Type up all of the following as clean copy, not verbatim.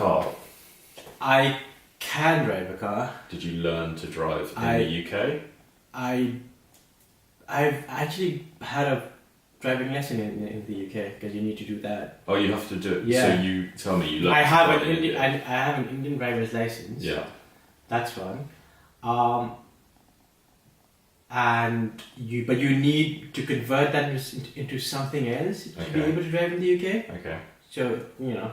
car? I can drive a car. Did you learn to drive in the UK? I've actually had a driving lesson in the UK because you need to do that. Oh, you have to do it. Yeah. So you tell me you learned. I to have drive an in Indian. India. I have an Indian driver's license. Yeah. That's one. But you need to convert that into something else to be able to drive in the UK. Okay. So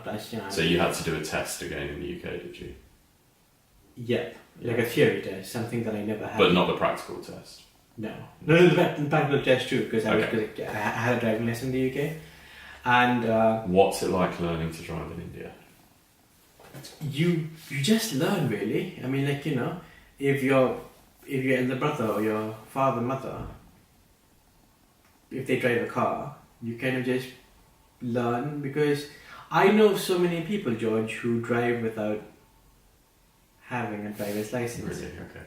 that's So you had to do a test again in the UK, did you? Yep, like a theory test, something that I never had. But not the practical test. No, the practical test too, because I had a driving lesson in the UK, and what's it like learning to drive in India? You just learn, really. I mean, like, if your elder brother or your father, mother, if they drive a car, you kind of just learn, because I know so many people, George, who drive without having a driver's license. Really? Okay.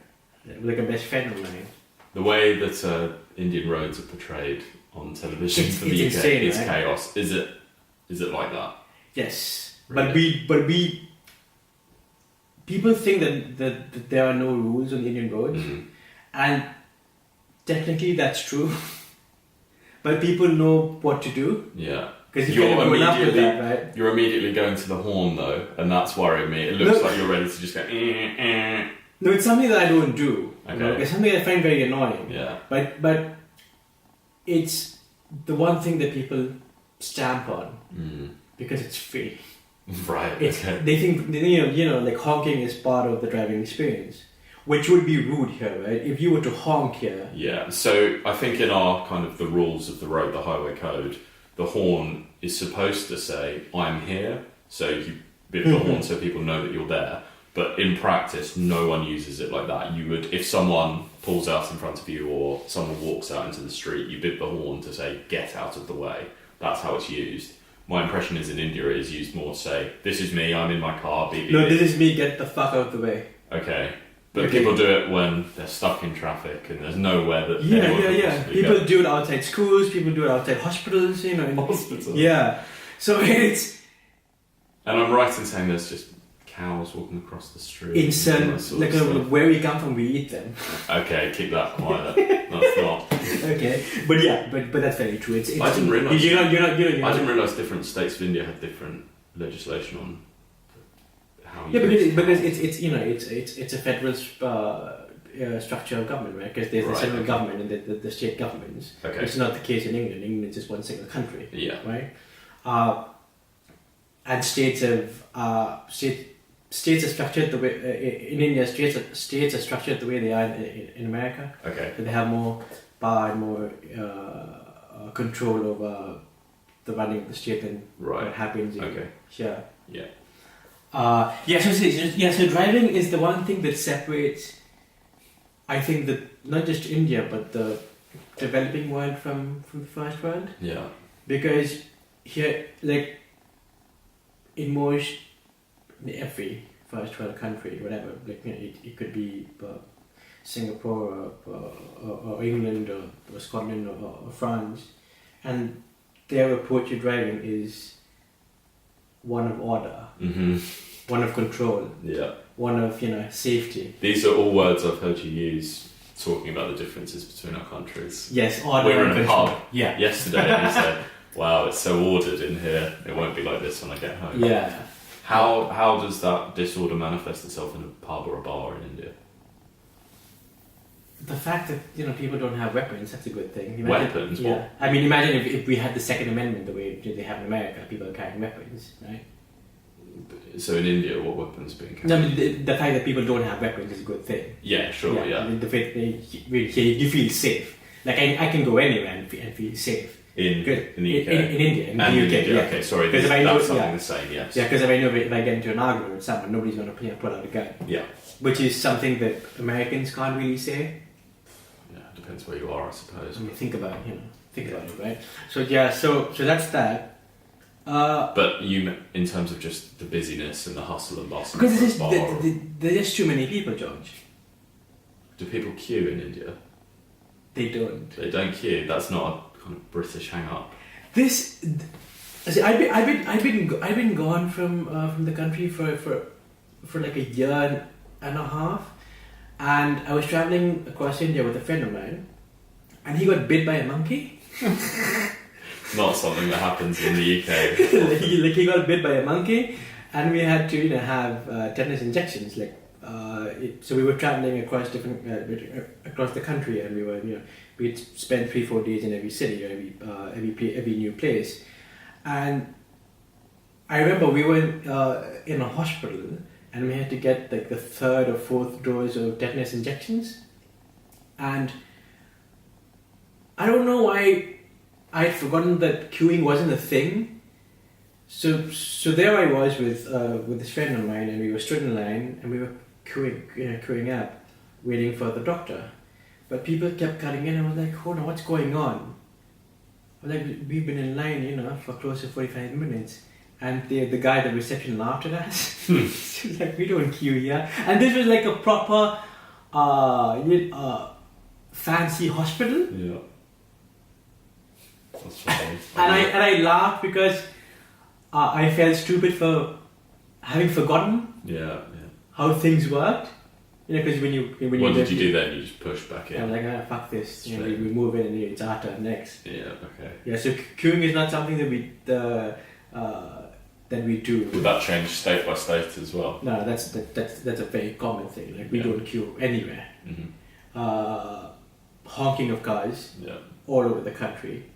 Like a best friend of mine. The way that Indian roads are portrayed on television for the UK insane, is right? chaos. Is it like that? Yes, Really? but we people think that there are no rules on the Indian roads, and technically that's true. But people know what to do. Yeah. Because you're up with that, right? You're immediately going to the horn though, and that's worrying me. It looks like you're ready to just go. No, it's something that I don't do. Okay. It's something I find very annoying. Yeah. But it's the one thing that people stamp on because it's free. Right. Okay. They think like honking is part of the driving experience, which would be rude here, right? If you were to honk here. Yeah. So I think in our kind of the rules of the road, the highway code, the horn is supposed to say "I'm here," so you beep the horn so people know that you're there. But in practice, no one uses it like that. You would, if someone pulls out in front of you or someone walks out into the street, you beep the horn to say "get out of the way." That's how it's used. My impression is in India it is used more to say, "This is me, I'm in my car, beep, beep, No, beep." this is me, get the fuck out of the way. Okay. But people do it when they're stuck in traffic and there's nowhere that anyone can possibly People go. do it outside schools, people do it outside hospitals, in Hospitals. Yeah. So it's... And I'm right in saying there's just cows walking across the street. It's where we come from, we eat them. Okay, keep that quiet. That's not. Okay, but that's very true. It's I didn't realise. You're not. I didn't realise different states of India had different legislation on how. Yeah, because it's a federal structure of government, right? Because there's the central government and the state governments. Okay. It's not the case in England. England is just one single country. Yeah. Right. And states are structured the way in India. States are structured the way they are in America. Okay. So they have more power and more control over the running of the state than what happens here. Yeah. So driving is the one thing that separates, I think, that not just India but the developing world from the first world. Yeah. Because here, like in every first world country, whatever, like it could be Singapore or England or Scotland or France, and their approach to driving is one of order, one of control, one of safety. These are all words I've heard you use talking about the differences between our countries. Yes, order. We were in a control. pub Yeah. yesterday and you said, "Wow, it's so ordered in here. It won't be like this when I get home." Yeah. How does that disorder manifest itself in a pub or a bar in India? The fact that people don't have weapons, that's a good thing. Weapons? Yeah. What? I mean, imagine if we had the Second Amendment the way they have in America, people are carrying weapons, right? So in India, what weapons are being carried? No, I mean, the fact that people don't have weapons is a good thing. Yeah, sure, yeah. I mean, the fact that you feel safe. Like I can go anywhere and feel safe. In the UK? In India, in and the UK. India. Yeah. Okay, sorry, Because that's something the same, yes. Yeah, because if I know if I get into an argument with someone, nobody's going to pull out a gun. Yeah. Which is something that Americans can't really say. Yeah, depends where you are, I suppose. I mean, think about it, right? So that's that. But in terms of just the busyness and the hustle and bustle, because there's just too many people, George. Do people queue in India? They don't. They don't queue. That's not a kind of British hang-up. See, I've been gone from the country for like a year and a half, and I was traveling across India with a friend of mine, and he got bit by a monkey. Not something that happens in the UK. He got bit by a monkey, and we had to have tetanus injections. So we were traveling across across the country, and we'd spend 3-4 days in every city, every new place. And I remember we were in a hospital, and we had to get like the 3rd or 4th dose of tetanus injections. And I don't know why I'd forgotten that queuing wasn't a thing. So there I was with this friend of mine, and we were stood in line, and we were queuing up, waiting for the doctor. But people kept cutting in, and I was like, hold on, what's going on? Like, we've been in line, for close to 45 minutes, and the guy at the reception laughed at us. He was like, we don't queue here. And this was like a proper fancy hospital. Yeah. That's funny. And I laughed because I felt stupid for having forgotten how things worked. Because when you what did you do then? You just push back in? I'm like, fuck this. We move in, and it's our turn next. Yeah. Okay. Yeah. So queuing is not something that we do. Would that change state by state as well? No, that's a very common thing. Like, we don't queue anywhere. Mm-hmm. Honking of cars all over the country.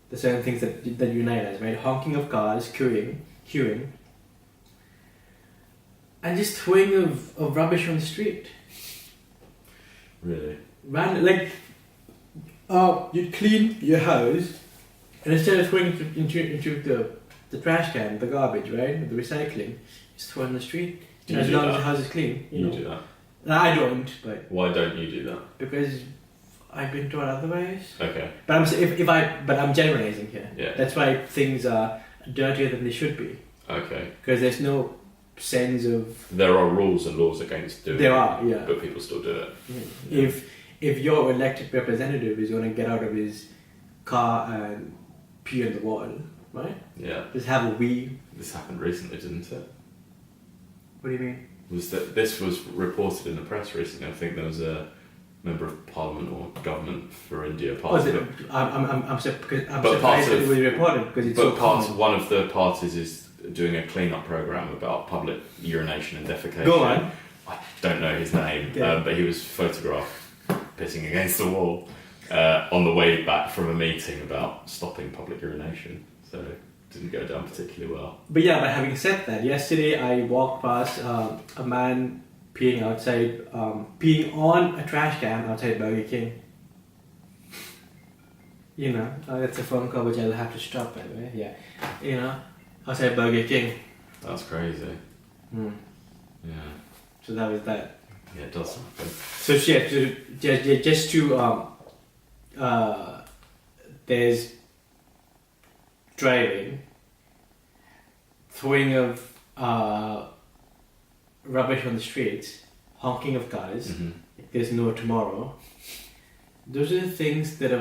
There's certain things that unite us, right? Honking of cars, queuing, and just throwing of rubbish on the street. Really? You'd clean your house, and instead of throwing it into the trash can, the garbage, right, the recycling, just throw it on the street. As long as the house is clean. You do that? I don't, but why don't you do that? because I've been taught otherwise. Okay. But I'm generalizing here. Yeah. That's why things are dirtier than they should be. Okay. Because there's no sense of. There are rules and laws against doing it. There are, yeah. But people still do it. Yeah. If your elected representative is going to get out of his car and pee on the wall, right? Yeah. Just have a wee. This happened recently, didn't it? What do you mean? This was reported in the press recently. I think there was a member of parliament or government for India. I'm surprised that it was reported because it's so common. One of the parties is doing a clean-up program about public urination and defecation. Go on. I don't know his name, but he was photographed pissing against the wall on the way back from a meeting about stopping public urination. So it didn't go down particularly well. But having said that, yesterday I walked past a man peeing outside, peeing on a trash can outside Burger King. That's a phone call which I'll have to stop, by the way. Yeah. Outside Burger King. That's crazy. Mm. Yeah. So that was that. Yeah, it does happen. So just to there's driving, throwing of rubbish on the streets, honking of cars. Mm-hmm. There's no tomorrow. Those are the things that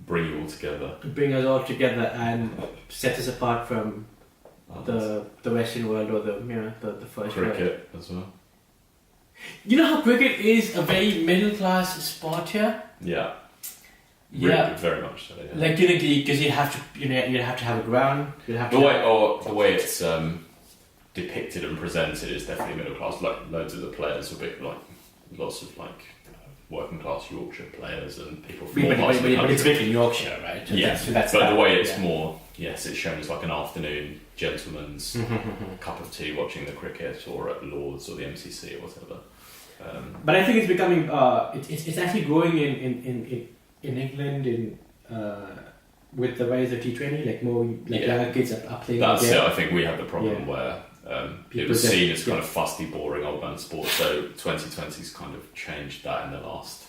bring you all together. Bring us all together and set us apart from the Western world or the first world. Cricket as well. You know how cricket is a very middle class sport here? Yeah. Yeah. Very much so. Yeah. Like because you have to have a ground. The way it's depicted and presented is definitely middle class. Like loads of the players are big, like lots of working class Yorkshire players and people from all parts of the country. But it's big in Yorkshire, right? So that's the way it's more. Yes, it's shown as like an afternoon gentleman's cup of tea watching the cricket, or at Lord's or the MCC or whatever. But I think it's becoming. It's actually growing in England with the rise of T20. Like more younger kids are playing. That's it. I think we had the problem where. It was seen as kind of fusty, boring old man sport. So 2020's kind of changed that in the last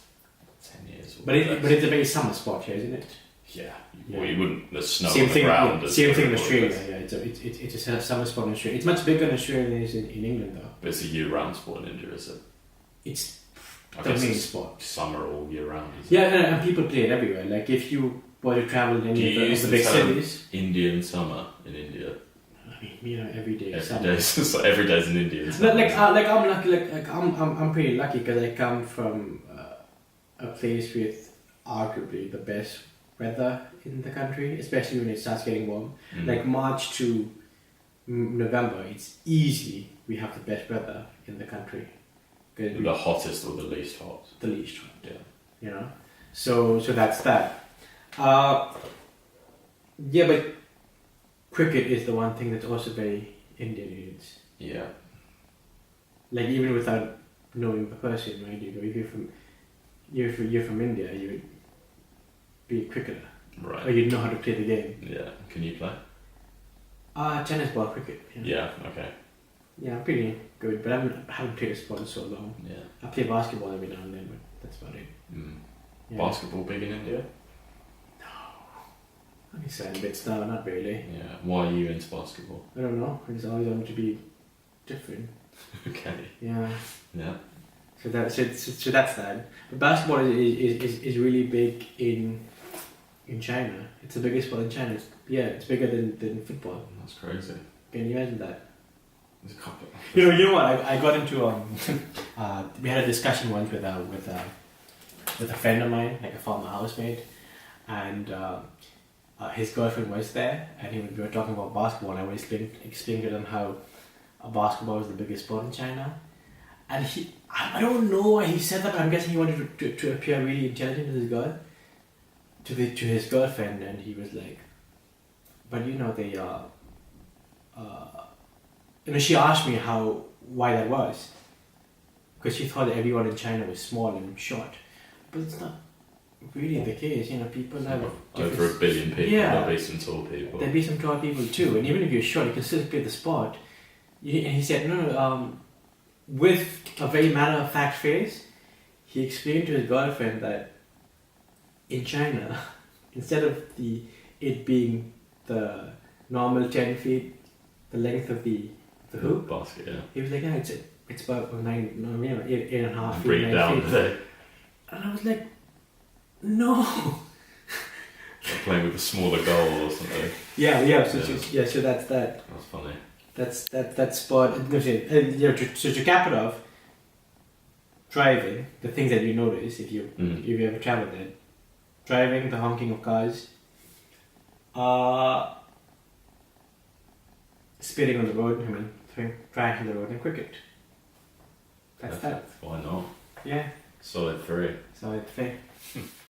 10 years. But it's a very summer sport here, isn't it? Yeah. Well, you wouldn't. There's snow same on the ground. Same thing in Australia. Yeah, it's a summer sport in Australia. It's much bigger in Australia than it is in England, though. But it's a year-round sport in India, is it? It's the main sport. Summer all year round. And people play it everywhere. Like if you were to travel in Do any you of use the the big term cities, Indian summer in India? I mean, you know, every day. Every summer. day, so every day's an Indian No, summer. like, isn't it? I'm lucky. Like I'm pretty lucky because I come from a place with arguably the best weather in the country, especially when it starts getting warm. Mm. Like March to November, it's easy we have the best weather in the country. 'Cause The hottest or the least hot? the least hot, Yeah. you know. So that's that. Yeah, but cricket is the one thing that's also very Indian. Yeah. Like even without knowing the person, right? You know, if you're from India, you would be a cricketer, or Right. you'd know how to play the game. Yeah. Can you play? Tennis ball cricket. You know? Yeah. Okay. Yeah, I'm pretty good, but I haven't played a sport in so long. Yeah. I play basketball every now and then, but that's about it. Mm. Yeah. Basketball big in India? Only certain bits now, not really. Yeah. Why are you into basketball? I don't know. I just always wanted to be different. Okay. Yeah. Yeah. So that's that. But basketball is really big in China. It's the biggest sport in China. It's bigger than football. That's crazy. Can you imagine that? There's a couple. You know what? I got into we had a discussion once with a friend of mine, like a former housemate, and his girlfriend was there, and we were talking about basketball, and I was explaining to them how basketball is the biggest sport in China, and I don't know why he said that, but I'm guessing he wanted to appear really intelligent to his girl, to his girlfriend, and he was like, but you know they you know, she asked me why that was, because she thought that everyone in China was small and short, but it's not really the case. You know, people have Over 1 billion people. Yeah. There'll be some tall people. There'll be some tall people too, and even if you're short, you can still play the sport. And he said, no, with a very matter-of-fact phrase, he explained to his girlfriend that in China, instead of it being the normal 10 feet, the length of the hoop, Basket. Yeah. he was like, yeah, it's about 8.5 feet, Bring it 9 down. feet. They're And I was like, no. playing with a smaller goal or something. Yeah. So that's that. That's funny. That sport. You know, to cap it off, driving, the things that you notice if you ever travel there, driving, the honking of cars, spitting on the road. I mean, trying on the road, and cricket. That's Perfect. Why not? that. Yeah. Solid 3. So it's fair.